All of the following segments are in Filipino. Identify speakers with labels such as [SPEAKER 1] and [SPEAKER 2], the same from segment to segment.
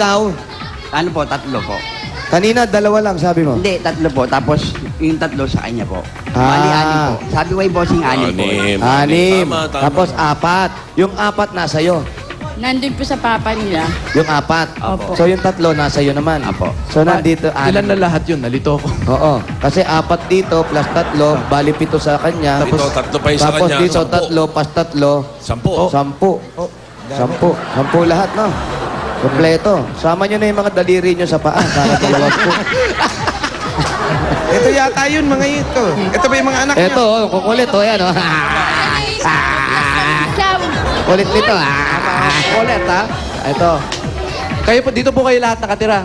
[SPEAKER 1] ikaw?
[SPEAKER 2] Ano po, tatlo po.
[SPEAKER 1] Kanina, dalawa lang, sabi mo.
[SPEAKER 2] Hindi, tatlo po. Tapos yung tatlo sa kanya po.
[SPEAKER 1] Ah.
[SPEAKER 2] Bali, anim po. Sabi ko yung bossing anim po.
[SPEAKER 1] Anim.
[SPEAKER 3] Tama, tama.
[SPEAKER 1] Tapos apat. Yung apat nasa iyo.
[SPEAKER 4] Nandun po sa papa nila.
[SPEAKER 1] Yung apat.
[SPEAKER 2] Opo.
[SPEAKER 1] So yung tatlo nasa iyo naman.
[SPEAKER 2] Apo.
[SPEAKER 1] So nandito,
[SPEAKER 5] Ilan na lahat yun? Nalito ko.
[SPEAKER 1] Oo. Kasi apat dito plus tatlo, bali 7 sa kanya.
[SPEAKER 3] Dito, tatlo pa yung sa
[SPEAKER 1] Tapos
[SPEAKER 3] kanya.
[SPEAKER 1] dito,
[SPEAKER 3] 10.
[SPEAKER 1] tatlo, pas tatlo.
[SPEAKER 3] 10.
[SPEAKER 1] 10. 10 lahat, no? Kompleto. Sama nyo na yung mga daliri nyo sa paa para dalawas po.
[SPEAKER 6] Ito yata yun, mga ito. Ito ba yung mga anak niya?
[SPEAKER 1] Ito, oh, kukulit, oh, yan, oh. Kulit nito,
[SPEAKER 5] Ulit, ha?
[SPEAKER 1] Ito.
[SPEAKER 5] Kayo po, dito po kayo lahat nakatira.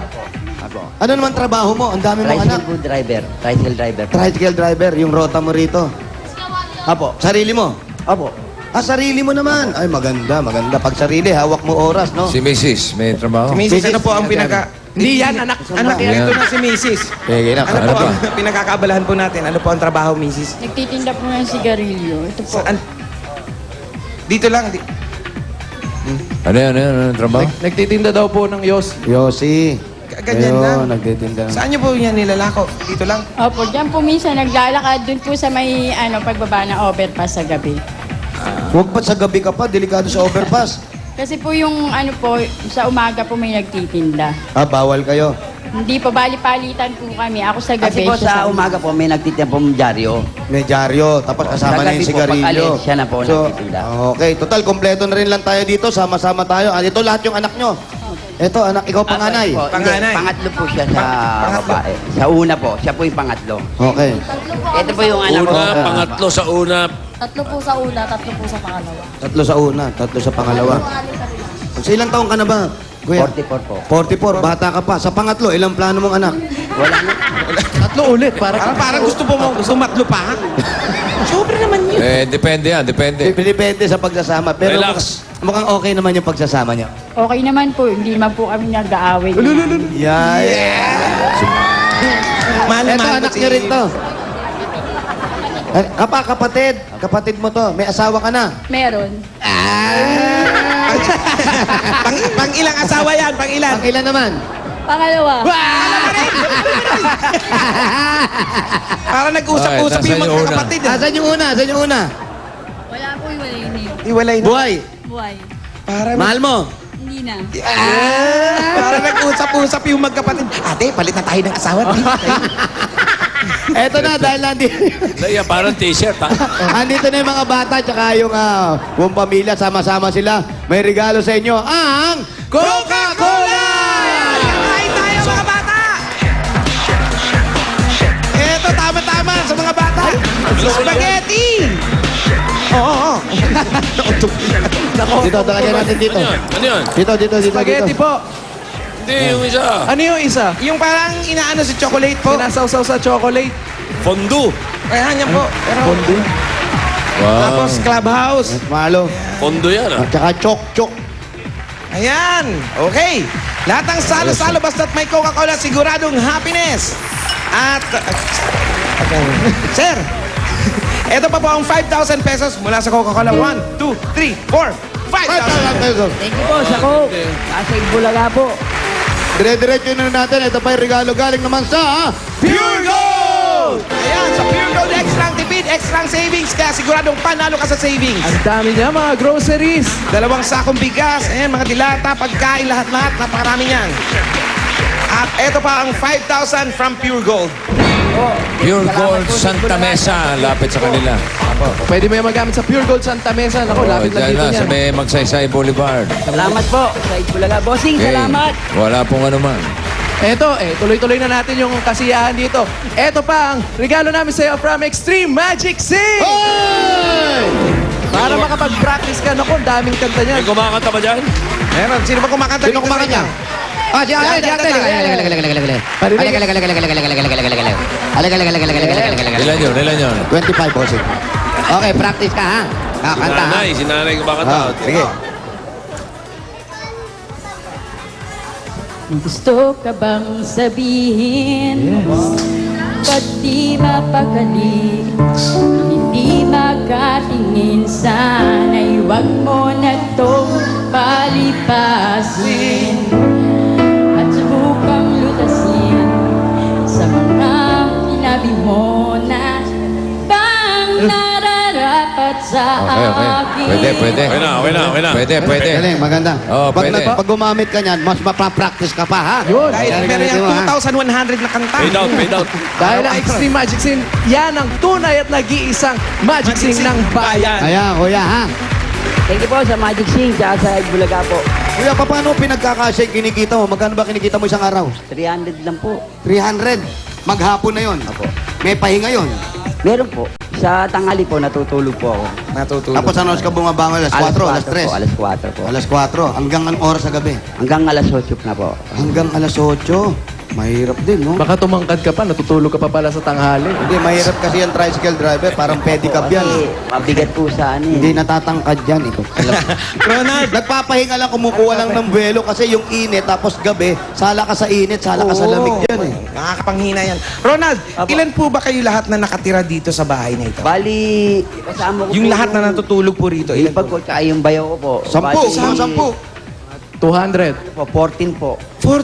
[SPEAKER 2] Apo.
[SPEAKER 1] Ano naman trabaho mo? Ang dami mong anak.
[SPEAKER 2] Tricycle po driver. Tricycle driver.
[SPEAKER 1] Tricycle driver, yung rota mo rito.
[SPEAKER 2] Apo.
[SPEAKER 1] Sarili mo?
[SPEAKER 2] Apo.
[SPEAKER 1] Sarili mo naman. Ay, maganda, maganda. Pag sarili, hawak mo oras, no?
[SPEAKER 7] Si Mrs. may trabaho.
[SPEAKER 6] Si Mrs. ano po ang pinaka...
[SPEAKER 5] Hindi yan, anak.
[SPEAKER 6] Anak
[SPEAKER 7] Yan.
[SPEAKER 6] nito na si Mrs.
[SPEAKER 1] Sige na,
[SPEAKER 6] Ano po
[SPEAKER 7] ba?
[SPEAKER 6] ang pinakakaabalahan po natin? Ano po ang trabaho, Mrs.?
[SPEAKER 4] Nagtitinda po ng sigarilyo. Ito po.
[SPEAKER 6] Saan? Dito lang.
[SPEAKER 7] Ano trabaho?
[SPEAKER 5] Nagtitinda daw po ng Yos.
[SPEAKER 1] Yossi.
[SPEAKER 6] Ganyan lang.
[SPEAKER 1] Nagtitinda.
[SPEAKER 6] Saan niyo po yan nilalako? Dito lang.
[SPEAKER 4] Opo, dyan po minsan naglalakad dun po sa may pagbaba ng overpass sa gabi.
[SPEAKER 1] Huwag pa sa gabi ka pa, delikado sa overpass.
[SPEAKER 4] Kasi po yung sa umaga po may nagtitinda.
[SPEAKER 1] Bawal kayo.
[SPEAKER 4] Hindi po, bali-palitan po kami. Ako sa gabi.
[SPEAKER 2] Kasi po
[SPEAKER 4] siya
[SPEAKER 2] sa umaga po may nagtitinda po dyaryo.
[SPEAKER 1] May dyaryo, tapos kasama na
[SPEAKER 2] Sa gabi
[SPEAKER 1] yung
[SPEAKER 2] po,
[SPEAKER 1] sigarilyo.
[SPEAKER 2] pag-alis, siya na po nagtitinda.
[SPEAKER 1] Okay, total, kompleto na rin lang tayo dito. Sama-sama tayo. Ito lahat yung anak nyo. Ito, anak, ikaw panganay.
[SPEAKER 2] Apo, hindi,
[SPEAKER 6] Panganay.
[SPEAKER 2] pangatlo po siya sa
[SPEAKER 6] Pangatlo.
[SPEAKER 2] babae. Sa una po, siya po yung pangatlo.
[SPEAKER 1] Okay.
[SPEAKER 2] Ito po yung anak ko.
[SPEAKER 3] Una, pangatlo sa una.
[SPEAKER 8] Tatlo po sa una, tatlo po sa pangalawa.
[SPEAKER 1] 3 sa una, 3 sa pangalawa. Sa ilang taong ka na ba, kuya?
[SPEAKER 2] 44 po.
[SPEAKER 1] 44, bata ka pa. Sa pangatlo, ilang plano mong anak?
[SPEAKER 2] Wala na.
[SPEAKER 5] Tatlo ulit.
[SPEAKER 6] Parang gusto po mo tumatlo pa. Sobre naman yun.
[SPEAKER 7] Depende yan, depende.
[SPEAKER 1] Depende sa pagsasama. Pero
[SPEAKER 3] Relax.
[SPEAKER 1] mukhang okay naman yung pagsasama niya.
[SPEAKER 4] Okay naman po, hindi man po kami nag-aaway.
[SPEAKER 6] Mahal na
[SPEAKER 1] Ito,
[SPEAKER 6] mahal ko
[SPEAKER 1] anak
[SPEAKER 6] si...
[SPEAKER 1] niyo rin to. Kapatid. Kapatid mo to. May asawa ka na.
[SPEAKER 4] Meron.
[SPEAKER 6] Pang ilang asawa yan? Pang ilan?
[SPEAKER 1] Ang ilan naman?
[SPEAKER 8] Pangalawa.
[SPEAKER 6] Para nag-usap-usap
[SPEAKER 7] Okay,
[SPEAKER 6] yung
[SPEAKER 7] nasaan yung una?
[SPEAKER 6] magkakapatid.
[SPEAKER 1] Asan yung una? Asan yung una?
[SPEAKER 8] Wala po yung
[SPEAKER 6] Iwalay na.
[SPEAKER 1] Buhay.
[SPEAKER 8] buhay.
[SPEAKER 6] Para,
[SPEAKER 1] Mahal mo?
[SPEAKER 8] Hindi na.
[SPEAKER 6] para nag-usap-usap yung magkapatid. Ate, palit na tayo ng asawa.
[SPEAKER 1] Eto na, dahil nandito,
[SPEAKER 3] Yan, parang t-shirt, ha?
[SPEAKER 1] andito na yung mga bata tsaka yung buong pamilya. Sama-sama sila. May regalo sa inyo. Ang Coca-Cola!
[SPEAKER 6] Kain tayo mga bata! Eto, tama-tama sa mga bata. Spaghetti! Oo.
[SPEAKER 1] Dito, talagyan natin dito.
[SPEAKER 3] Ano yun?
[SPEAKER 1] Dito.
[SPEAKER 5] Spaghetti po.
[SPEAKER 3] Hindi, yung isa.
[SPEAKER 5] Ano yung isa?
[SPEAKER 6] Yung parang inaano sa chocolate po.
[SPEAKER 5] Sinasawsaw sa chocolate.
[SPEAKER 3] Fondue.
[SPEAKER 6] Ayan yan po. Pero,
[SPEAKER 7] Wow.
[SPEAKER 6] tapos clubhouse.
[SPEAKER 1] Malo.
[SPEAKER 3] Fondue yan, ha?
[SPEAKER 1] At saka chok-chok.
[SPEAKER 6] Ayan. Okay. Lahat ng salo-salo basta't may Coca-Cola, siguradong happiness. At... okay. Sir, ito pa po ang 5,000 pesos mula sa Coca-Cola. 1, 2, 3, 4, 5,000.
[SPEAKER 1] pesos.
[SPEAKER 2] Thank you po, sa Coke. Sa Bulaga po.
[SPEAKER 1] Dire-diretso na natin. Ito pa yung regalo galing naman sa...
[SPEAKER 6] Pure Gold! Ayan, sa Pure Gold, extra ang tipid, extra ang savings. Kaya siguradong panalo ka sa savings.
[SPEAKER 5] Ang dami niya, mga groceries.
[SPEAKER 6] 2 sakong bigas, ayan, mga dilata, pagkain, lahat-lahat, napakarami niyan. At ito pa ang 5,000 from Pure Gold.
[SPEAKER 7] Pure Gold Santa Mesa, lapit sa kanila.
[SPEAKER 5] Pwede mo yung magamit sa Pure Gold Santa Mesa. Naku, lapit lang
[SPEAKER 7] Diyan
[SPEAKER 5] dito
[SPEAKER 7] na, sa
[SPEAKER 5] niyan.
[SPEAKER 7] may Magsaysay Boulevard.
[SPEAKER 2] Salamat po. Sa Bulaga. Bossing,
[SPEAKER 7] Okay.
[SPEAKER 2] salamat.
[SPEAKER 7] Wala pong ano man.
[SPEAKER 5] Eto, tuloy-tuloy na natin yung kasiyahan dito. Eto pa ang regalo namin sa iyo from Extreme Magic Sing! Para makapag-practice ka. Naku, ang daming kanta niyan.
[SPEAKER 3] May kumakanta ba dyan?
[SPEAKER 6] Meron, sino ba kumakanta?
[SPEAKER 1] Sino kumakanta? Si Ate, si Ate.
[SPEAKER 7] Ilan yun?
[SPEAKER 1] 25, bossing. Okay, practice ka, ha? Kanta, ha?
[SPEAKER 3] Si nanay kumakanta.
[SPEAKER 1] Sige.
[SPEAKER 4] Gusto ka bang sabihin? Ba't di mapakali? Hindi makatingin, sana'y huwag mo na tong palipasin.
[SPEAKER 7] Pwede, pwede.
[SPEAKER 3] Okay na, okay na, okay na.
[SPEAKER 7] Pwede, pwede.
[SPEAKER 1] Galing, maganda.
[SPEAKER 7] Oo, pwede.
[SPEAKER 1] Pag gumamit ka niyan, mas mapapractice ka pa, ha?
[SPEAKER 5] Yun.
[SPEAKER 6] Dahil
[SPEAKER 1] Galing,
[SPEAKER 6] meron
[SPEAKER 1] galing
[SPEAKER 6] yung
[SPEAKER 1] mo, ha?
[SPEAKER 6] 2,100 na kanta.
[SPEAKER 3] Fade out, fade out.
[SPEAKER 5] Dahil ang Extreme Magic Scene, yan ang tunay at nag-iisang Magic Scene ng bayan.
[SPEAKER 1] Ayan, kuya, ha?
[SPEAKER 2] Thank you po sa Magic Sing, tsaka sa Bulaga po.
[SPEAKER 1] Kuya, paano pinagkakasya yung kinikita mo? Magkano ba kinikita mo isang araw?
[SPEAKER 2] 300 lang po.
[SPEAKER 1] 300. Maghapon na yon.
[SPEAKER 2] Apo.
[SPEAKER 1] May pahinga yon.
[SPEAKER 2] Meron po. Sa tanghali po, natutulog po ako.
[SPEAKER 6] Natutulog.
[SPEAKER 1] Tapos ano ka bumabangon? Alas 4, alas 3?
[SPEAKER 2] po, alas 4 po.
[SPEAKER 1] Alas 4. Hanggang anong oras sa gabi?
[SPEAKER 2] Hanggang alas 8 na po.
[SPEAKER 1] Hanggang alas 8. Mahirap din, no?
[SPEAKER 5] Baka tumangkad ka pa, natutulog ka pa pala sa tanghali.
[SPEAKER 1] Hindi, mahirap kasi yung tricycle driver. Parang pedicab yan.
[SPEAKER 2] Kasi mabigat po sa ano
[SPEAKER 1] Hindi
[SPEAKER 2] eh.
[SPEAKER 1] natatangkad yan. Ito.
[SPEAKER 6] Ronald,
[SPEAKER 1] Nagpapahinga lang, kumukuha lang ng buwelo kasi yung init, tapos gabi, sala ka sa init, sala ka sa lamig yan eh.
[SPEAKER 6] Nakakapanghina yan. Ronald,
[SPEAKER 2] Apo.
[SPEAKER 6] ilan po ba kayo lahat na nakatira dito sa bahay na ito?
[SPEAKER 2] Bali, kasama ko
[SPEAKER 6] Yung
[SPEAKER 2] po
[SPEAKER 6] lahat na natutulog po rito, ilan
[SPEAKER 2] Ipag
[SPEAKER 6] po?
[SPEAKER 2] ko, tsaka yung bayaw ko po.
[SPEAKER 1] 10,
[SPEAKER 2] Bali,
[SPEAKER 1] mga 10.
[SPEAKER 5] 200.
[SPEAKER 2] po, 14 po.
[SPEAKER 6] 14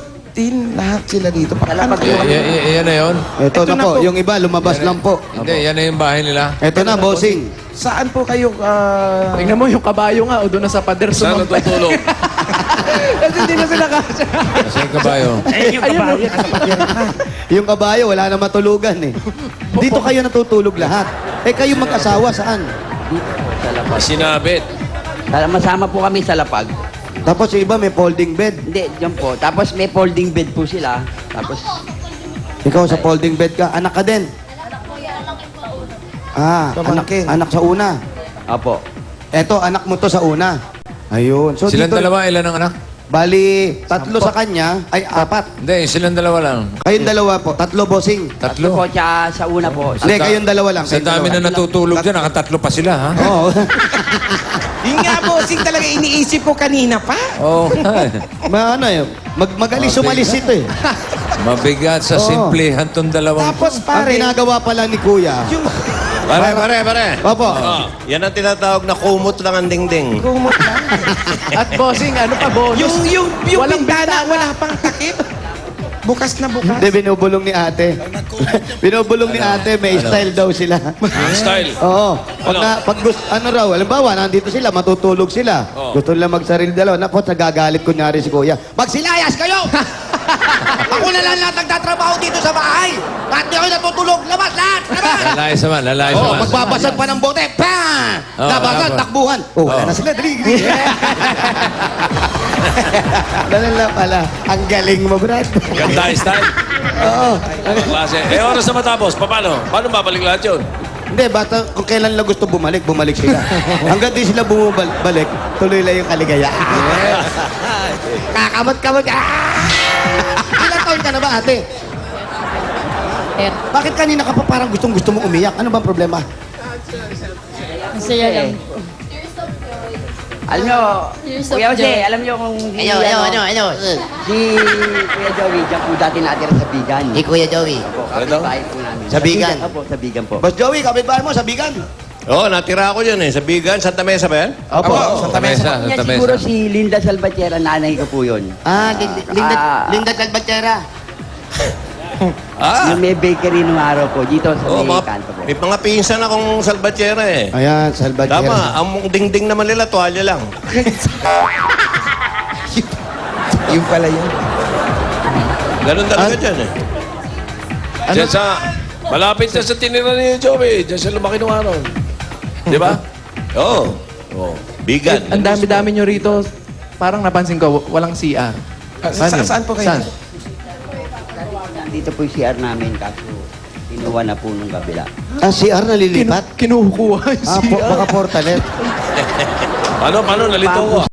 [SPEAKER 6] lahat sila dito.
[SPEAKER 2] Talapag po.
[SPEAKER 7] Yan na yun.
[SPEAKER 1] Ito
[SPEAKER 6] Ito
[SPEAKER 1] na
[SPEAKER 6] na
[SPEAKER 1] po,
[SPEAKER 6] po.
[SPEAKER 1] yung iba lumabas lang po.
[SPEAKER 7] Hindi, yan na yung bahay nila.
[SPEAKER 1] Ito na, bossing.
[SPEAKER 6] Saan po kayo?
[SPEAKER 5] Tingnan mo yung kabayo nga, o doon na sa pader
[SPEAKER 3] Saan
[SPEAKER 5] sumambay.
[SPEAKER 3] natutulog?
[SPEAKER 5] Kasi hindi na sila kasya.
[SPEAKER 7] Kasi yung kabayo.
[SPEAKER 5] Ayun,
[SPEAKER 1] Yung kabayo, wala na matulugan eh. Dito kayo natutulog lahat. Eh, kayo mag-asawa, saan?
[SPEAKER 2] Sa lapag.
[SPEAKER 3] Sinabit.
[SPEAKER 2] Masama po kami sa lapag.
[SPEAKER 1] Tapos yung iba may folding bed.
[SPEAKER 2] Hindi, dyan po. Tapos may folding bed po sila. Tapos,
[SPEAKER 1] Ikaw sa folding bed ka, anak ka din. Ah, anak,
[SPEAKER 6] Pamangkin.
[SPEAKER 1] anak sa una.
[SPEAKER 2] apo.
[SPEAKER 1] Eto, anak mo to sa una. Ayun. So,
[SPEAKER 7] Silang
[SPEAKER 1] dito,
[SPEAKER 7] dalawa, ilan ang anak?
[SPEAKER 1] Bali, 3 sa kanya, ay 4.
[SPEAKER 7] Hindi, silang dalawa lang.
[SPEAKER 1] Kayong dalawa po, 3 bossing.
[SPEAKER 2] Tatlo po, tsaka sa una po.
[SPEAKER 1] Hindi, kayong dalawa lang.
[SPEAKER 7] Sa
[SPEAKER 1] kayong
[SPEAKER 7] dami
[SPEAKER 1] dalawa.
[SPEAKER 7] na natutulog dyan, nakatatlo pa sila, ha?
[SPEAKER 1] Oo.
[SPEAKER 6] Yung nga bossing talaga iniisip ko kanina pa.
[SPEAKER 7] Oo.
[SPEAKER 1] Ano eh, magaling sumalis ito eh.
[SPEAKER 7] Mabigat sa
[SPEAKER 1] Oo.
[SPEAKER 7] simplihan tong dalawang.
[SPEAKER 6] Tapos
[SPEAKER 1] Ang
[SPEAKER 6] pare,
[SPEAKER 1] ginagawa pala ni Kuya.
[SPEAKER 6] yung
[SPEAKER 9] Pare.
[SPEAKER 1] Opo.
[SPEAKER 9] Yan ang tinatawag na kumot lang ang dingding.
[SPEAKER 6] kumot lang.
[SPEAKER 5] At bossing, ano pa bonus?
[SPEAKER 6] yung
[SPEAKER 5] Walang
[SPEAKER 6] bintana,
[SPEAKER 5] bintana.
[SPEAKER 6] wala pang takip. Bukas na bukas.
[SPEAKER 1] Hindi, binubulong ni ate. Binubulong ni ate, may style daw sila.
[SPEAKER 3] Style.
[SPEAKER 1] Oo. Pag gusto, ano raw, halimbawa, nandito sila, matutulog sila.
[SPEAKER 3] Oo.
[SPEAKER 1] Gusto nila magsarili dalawa. Naku, nagagalit kunyari si Kuya. Magsilayas kayo! Ako na lang lahat nagtatrabaho dito sa bahay. Lahat di ako natutulog. Labas, lahat! Labas!
[SPEAKER 7] Lalayas naman, lalayas
[SPEAKER 1] Oo,
[SPEAKER 7] naman.
[SPEAKER 1] magbabasag pa ng bote. Pa!
[SPEAKER 7] Oo,
[SPEAKER 1] Labasan,
[SPEAKER 7] tapos.
[SPEAKER 1] takbuhan. Oh, wala
[SPEAKER 7] Oo.
[SPEAKER 1] na sila. Dali. Ganun lang pala. Ang galing mo, Brad.
[SPEAKER 3] Ganda style.
[SPEAKER 1] Oo.
[SPEAKER 3] Ang klase. Oras na matapos. Paano? Paano babalik lahat yun?
[SPEAKER 1] Hindi, basta kung kailan lang gusto bumalik, bumalik sila. Hanggang di sila bumalik, tuloy lang yung kaligayaan. Kakamot-kamot. Ilang taon ka na ba, ate? Bakit kanina ka pa parang gustong-gusto mo umiyak? Ano bang problema?
[SPEAKER 4] Masaya lang.
[SPEAKER 2] Alam nyo,
[SPEAKER 8] Years of
[SPEAKER 2] Kuya Jose,
[SPEAKER 8] joy.
[SPEAKER 2] alam nyo kung...
[SPEAKER 4] Ano?
[SPEAKER 2] Si Kuya Joey, dyan po dati natira sa Bigan.
[SPEAKER 4] Si Kuya Joey.
[SPEAKER 2] Opo,
[SPEAKER 3] Ano daw?
[SPEAKER 2] kapitbahay po namin.
[SPEAKER 1] Sa Bigan?
[SPEAKER 2] Opo, sa Bigan po.
[SPEAKER 1] Boss Joey, kapitbahay mo sa Bigan.
[SPEAKER 9] Oo, natira ako dyan eh. Sa Bigan, Santa Mesa ba yan?
[SPEAKER 1] Opo.
[SPEAKER 7] Santa Mesa,
[SPEAKER 2] Yan
[SPEAKER 7] Santa
[SPEAKER 2] siguro
[SPEAKER 7] Mesa.
[SPEAKER 2] si Linda Salvatierra, nanay ko po yun.
[SPEAKER 1] Ah,
[SPEAKER 2] Linda
[SPEAKER 1] Calvatera.
[SPEAKER 2] Yung may bakery nung araw po, dito sa
[SPEAKER 9] Oo,
[SPEAKER 2] may kanto po.
[SPEAKER 9] may mga pinsan akong salbatsyera eh.
[SPEAKER 1] Ayan, Salvatierra.
[SPEAKER 9] Tama, ang dingding naman nila, tuwalya lang.
[SPEAKER 6] Yung pala yun.
[SPEAKER 3] Ganun talaga dyan eh. Diyan sa... Malapit na sa tinira ni Joey. Diyan siya lumaki nung araw. Di ba?
[SPEAKER 9] Oo. Oh. Bigan.
[SPEAKER 5] Ang dami-dami nyo rito. Parang napansin ko, walang CR.
[SPEAKER 6] Saan po kayo?
[SPEAKER 5] Saan?
[SPEAKER 2] Dito po yung CR namin, kaso kinuha na po nung kabila.
[SPEAKER 1] Ah, CR nalilipat?
[SPEAKER 5] Kinukuha yung
[SPEAKER 1] Ah,
[SPEAKER 5] CR.
[SPEAKER 1] baka portalet.
[SPEAKER 3] Paano? Nalito ko.